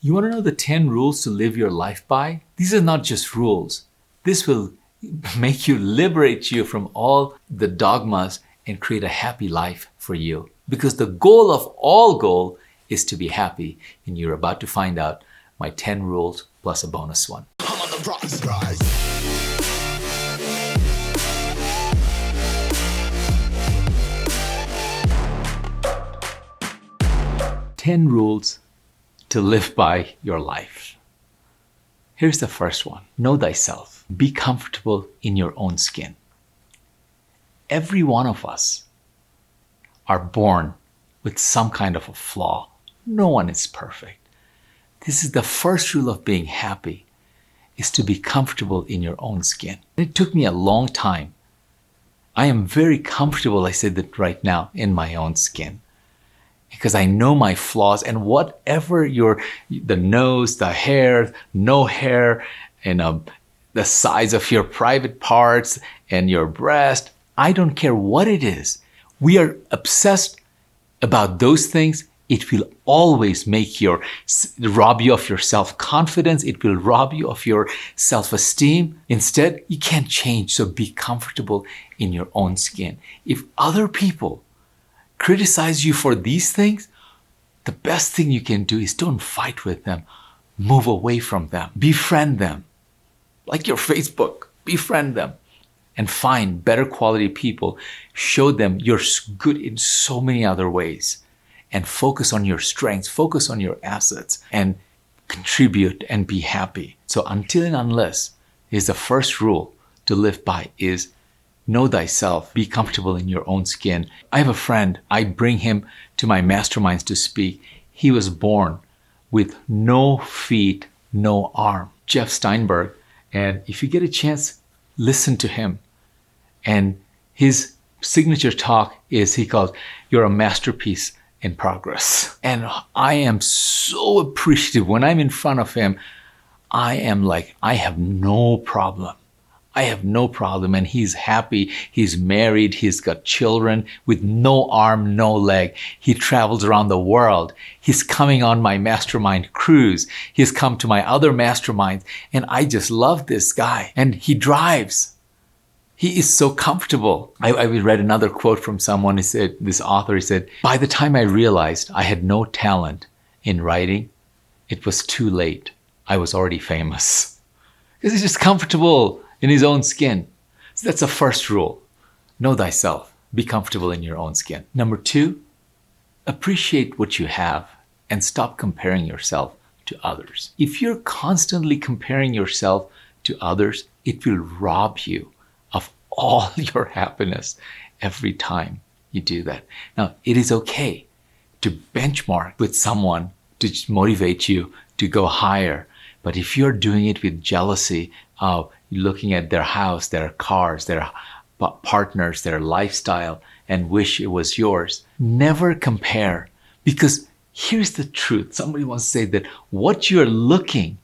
You want to know the 10 rules to live your life by? These are not just rules. This will make you, liberate you from all the dogmas and create a happy life for you. Because the goal of all goal is to be happy. And you're about to find out my 10 rules plus a bonus one. I'm on the rise, guys. 10 rules to live by your life. Here's the first one. Know thyself. Be comfortable in your own skin. Every one of us are born with some kind of a flaw. No one is perfect. This is the first rule of being happy, is to be comfortable in your own skin. It took me a long time. I am very comfortable, I say that right now, in my own skin. Because I know my flaws, and whatever the nose, the hair, no hair, and the size of your private parts and your breast, I don't care what it is. We are obsessed about those things. It will always rob you of your self-confidence. It will rob you of your self-esteem. Instead, you can't change, so be comfortable in your own skin. If other people criticize you for these things, the best thing you can do is don't fight with them. Move away from them. Befriend them. Like your Facebook, befriend them. And find better quality people. Show them you're good in so many other ways. And focus on your strengths, focus on your assets, and contribute and be happy. So until and unless is the first rule to live by is know thyself, be comfortable in your own skin. I have a friend, I bring him to my masterminds to speak. He was born with no feet, no arm. Jeff Steinberg. And if you get a chance, listen to him. And his signature talk is, he calls, "You're a masterpiece in progress." And I am so appreciative. When I'm in front of him, I am like, I have no problem. I have no problem. And he's happy. He's married. He's got children with no arm, no leg. He travels around the world. He's coming on my mastermind cruise. He's come to my other masterminds. And I just love this guy. And he drives. He is so comfortable. I read another quote from someone. He said, this author, he said, "By the time I realized I had no talent in writing, it was too late. I was already famous." Because he's just comfortable in his own skin. So that's the first rule. Know thyself. Be comfortable in your own skin. Number 2, appreciate what you have and stop comparing yourself to others. If you're constantly comparing yourself to others, it will rob you of all your happiness every time you do that. Now, it is okay to benchmark with someone to motivate you to go higher. But if you're doing it with jealousy of looking at their house, their cars, their partners, their lifestyle, and wish it was yours, never compare. Because here's the truth. Somebody once said that what you're looking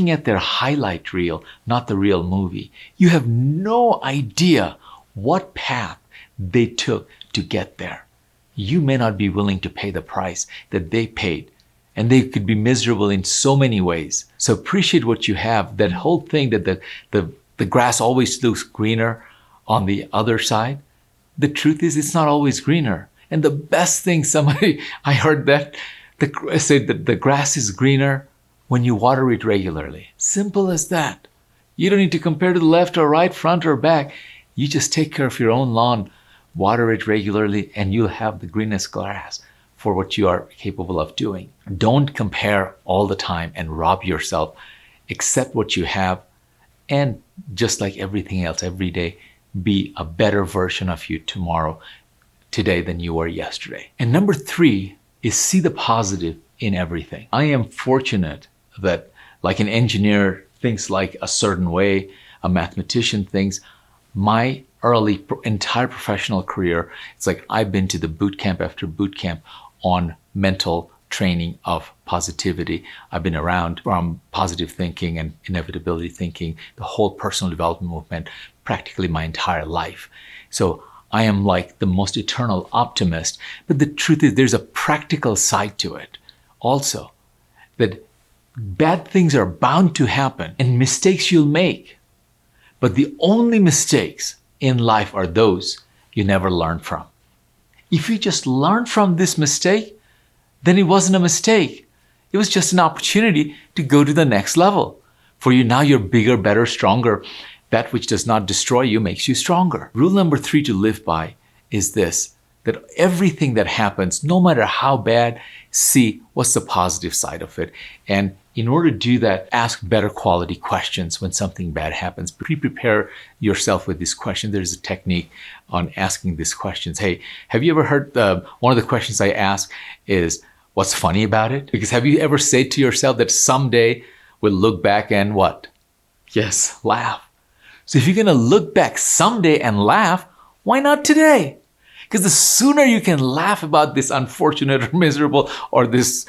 at their highlight reel, not the real movie. You have no idea what path they took to get there. You may not be willing to pay the price that they paid. And they could be miserable in so many ways. So appreciate what you have. That whole thing that the grass always looks greener on the other side. The truth is, it's not always greener. And the best thing, I heard that, said that the grass is greener when you water it regularly. Simple as that. You don't need to compare to the left or right, front or back. You just take care of your own lawn, water it regularly, and you'll have the greenest grass for what you are capable of doing. Don't compare all the time and rob yourself. Accept what you have, and just like everything else, every day, be a better version of you today than you were yesterday. And number 3 is see the positive in everything. I am fortunate that, like an engineer thinks like a certain way, a mathematician thinks. My entire professional career, it's like I've been to the boot camp after boot camp on mental training of positivity. I've been around from positive thinking and inevitability thinking, the whole personal development movement, practically my entire life. So I am like the most eternal optimist. But the truth is, there's a practical side to it also. that bad things are bound to happen and mistakes you'll make. But the only mistakes in life are those you never learn from. If you just learn from this mistake, then it wasn't a mistake. It was just an opportunity to go to the next level. For you now, you're bigger, better, stronger. That which does not destroy you makes you stronger. Rule number 3 to live by is this, that everything that happens, no matter how bad, see what's the positive side of it. And in order to do that, ask better quality questions when something bad happens. Prepare yourself with this question. There's a technique on asking these questions. Hey, have you ever heard one of the questions I ask is, what's funny about it? Because have you ever said to yourself that someday we'll look back and what? Yes, laugh. So if you're going to look back someday and laugh, why not today? Because the sooner you can laugh about this unfortunate or miserable or this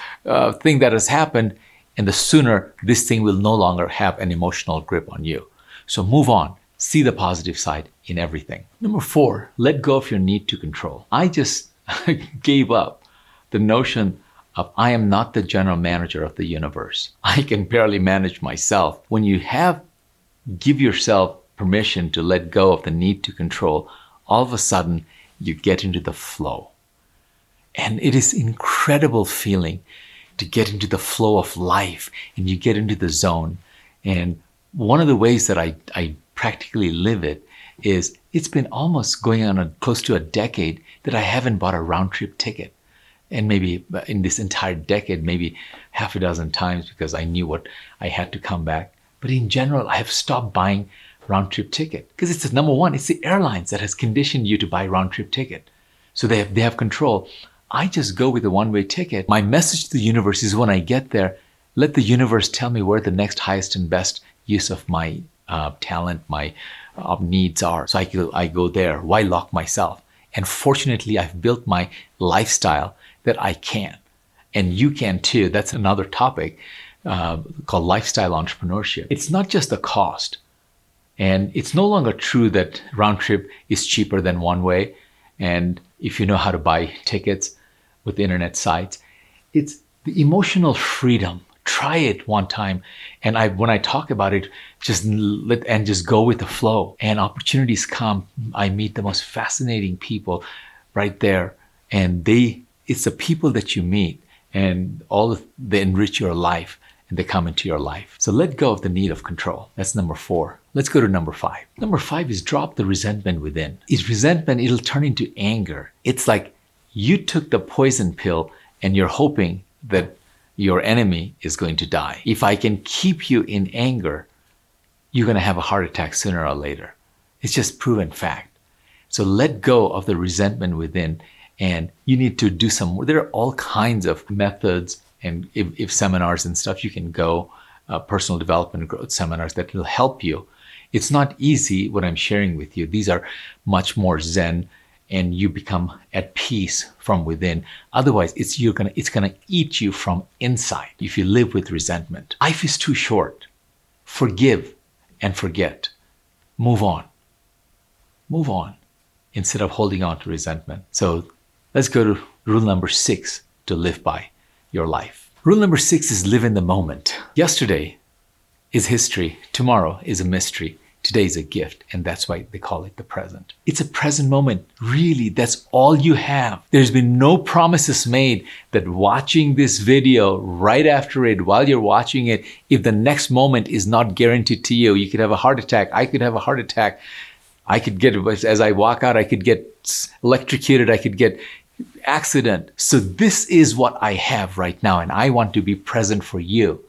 thing that has happened, and the sooner this thing will no longer have an emotional grip on you. So move on. See the positive side in everything. Number 4, let go of your need to control. I just gave up the notion of I am not the general manager of the universe. I can barely manage myself. When you give yourself permission to let go of the need to control, all of a sudden you get into the flow. And it is an incredible feeling to get into the flow of life, and you get into the zone. And one of the ways that I practically live it is it's been almost going on close to a decade that I haven't bought a round trip ticket. And maybe in this entire decade, maybe half a dozen times, because I knew what I had to come back. But in general, I have stopped buying round trip ticket because it's number one, it's the airlines that has conditioned you to buy round trip ticket. So they have control. I just go with a one-way ticket. My message to the universe is when I get there, let the universe tell me where the next highest and best use of my talent, my needs are. So I go there. Why lock myself? And fortunately, I've built my lifestyle that I can. And you can too. That's another topic called lifestyle entrepreneurship. It's not just the cost. And it's no longer true that round trip is cheaper than one way. And if you know how to buy tickets with internet sites, it's the emotional freedom. Try it one time. And when I talk about it, just go with the flow. And opportunities come. I meet the most fascinating people right there. And it's the people that you meet and they enrich your life and they come into your life. So let go of the need of control. That's number 4. Let's go to number 5. Number 5 is drop the resentment within. It'll turn into anger. It's like you took the poison pill and you're hoping that your enemy is going to die. If I can keep you in anger, you're going to have a heart attack sooner or later. It's just proven fact. So let go of the resentment within, and you need to do some more. There are all kinds of methods, and if seminars and stuff, you can go personal development growth seminars that will help you. It's not easy what I'm sharing with you. These are much more Zen, and you become at peace from within. Otherwise, it's gonna eat you from inside if you live with resentment. Life is too short. Forgive and forget. Move on. Move on instead of holding on to resentment. So let's go to rule number 6 to live by your life. Rule number 6 is live in the moment. Yesterday is history. Tomorrow is a mystery. Today is a gift, and that's why they call it the present. It's a present moment. Really, that's all you have. There's been no promises made that watching this video right after it, while you're watching it, if the next moment is not guaranteed to you, you could have a heart attack. I could have a heart attack. I could get, as I walk out, I could get electrocuted. I could get accident. So this is what I have right now, and I want to be present for you.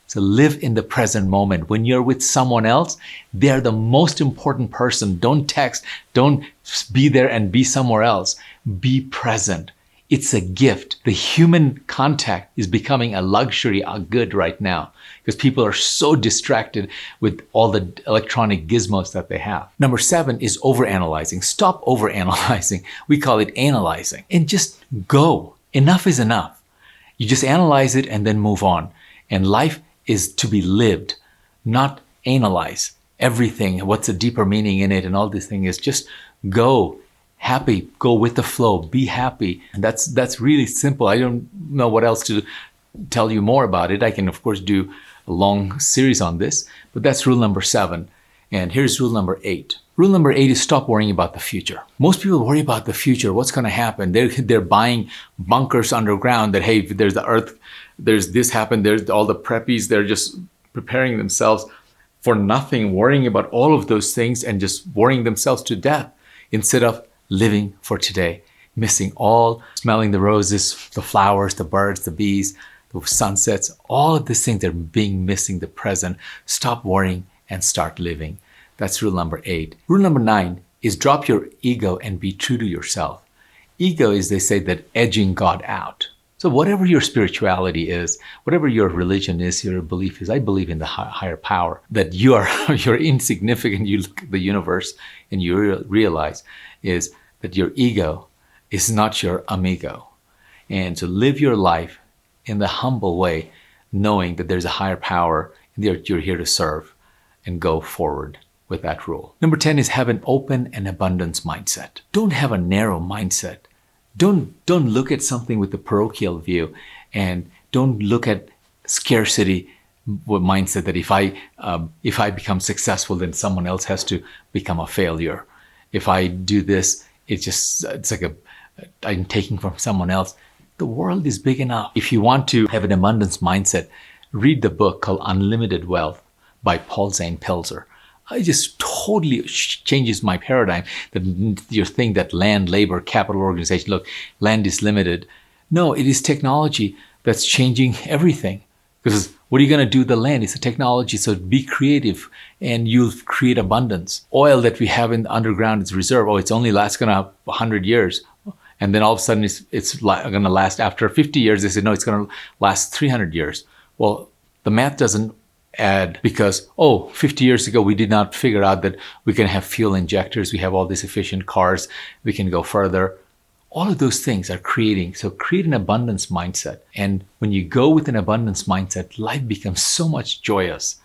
So live in the present moment. When you're with someone else, they're the most important person. Don't text. Don't be there and be somewhere else. Be present. It's a gift. The human contact is becoming a luxury, a good right now, because people are so distracted with all the electronic gizmos that they have. Number 7 is overanalyzing. Stop overanalyzing. We call it analyzing. And just go. Enough is enough. You just analyze it and then move on. And life is to be lived, not analyze everything. What's the deeper meaning in it and all this thing is just go happy, go with the flow, be happy. And that's really simple. I don't know what else to tell you more about it, I can, of course, do a long series on this, but that's rule number 7. And here's rule number 8. Rule number 8 is stop worrying about the future. Most people worry about the future, what's going to happen. They're buying bunkers underground that, hey, if there's the earth, there's this happened, there's all the preppies, they're just preparing themselves for nothing, worrying about all of those things and just worrying themselves to death instead of living for today, missing all, smelling the roses, the flowers, the birds, the bees, the sunsets, all of these things that are missing the present. Stop worrying and start living. That's rule number 8. Rule number 9 is drop your ego and be true to yourself. Ego is, they say, that edging God out. So whatever your spirituality is, whatever your religion is, your belief is, I believe in the higher power, that you're insignificant. You look at the universe and you realize is that your ego is not your amigo. And to live your life in the humble way, knowing that there's a higher power and you're here to serve and go forward with that rule. Number 10 is have an open and abundance mindset. Don't have a narrow mindset. Don't look at something with a parochial view, and don't look at scarcity with mindset that if I become successful, then someone else has to become a failure. If I do this, it's like I'm taking from someone else. The world is big enough. If you want to have an abundance mindset, read the book called Unlimited Wealth by Paul Zane Pelzer. It just totally changes my paradigm. That you think that land, labor, capital organization, look, land is limited. No, it is technology that's changing everything. Because what are you going to do with the land? It's a technology, so be creative and you'll create abundance. Oil that we have in the underground is reserve. Oh, it's only going to 100 years. And then all of a sudden it's going to last after 50 years. They say, no, it's going to last 300 years. Well, the math doesn't add because, 50 years ago, we did not figure out that we can have fuel injectors. We have all these efficient cars. We can go further. All of those things are creating. So create an abundance mindset. And when you go with an abundance mindset, life becomes so much joyous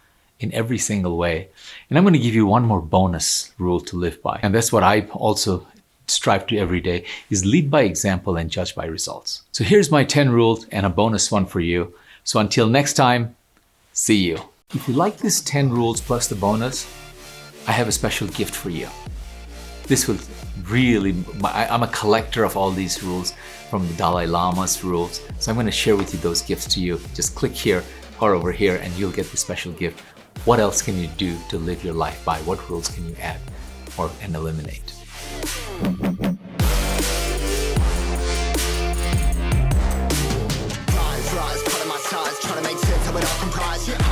in every single way. And I'm going to give you one more bonus rule to live by. And that's what I also strive to every day, is lead by example and judge by results. So here's my 10 rules and a bonus one for you. So until next time, see you. If you like this 10 rules plus the bonus, I have a special gift for you. This will really, I'm a collector of all these rules from the Dalai Lama's rules. So I'm going to share with you those gifts to you. Just click here or over here and you'll get the special gift. What else can you do to live your life by? What rules can you add and eliminate? Rise, cutting my size, trying to make sense of it all comprise.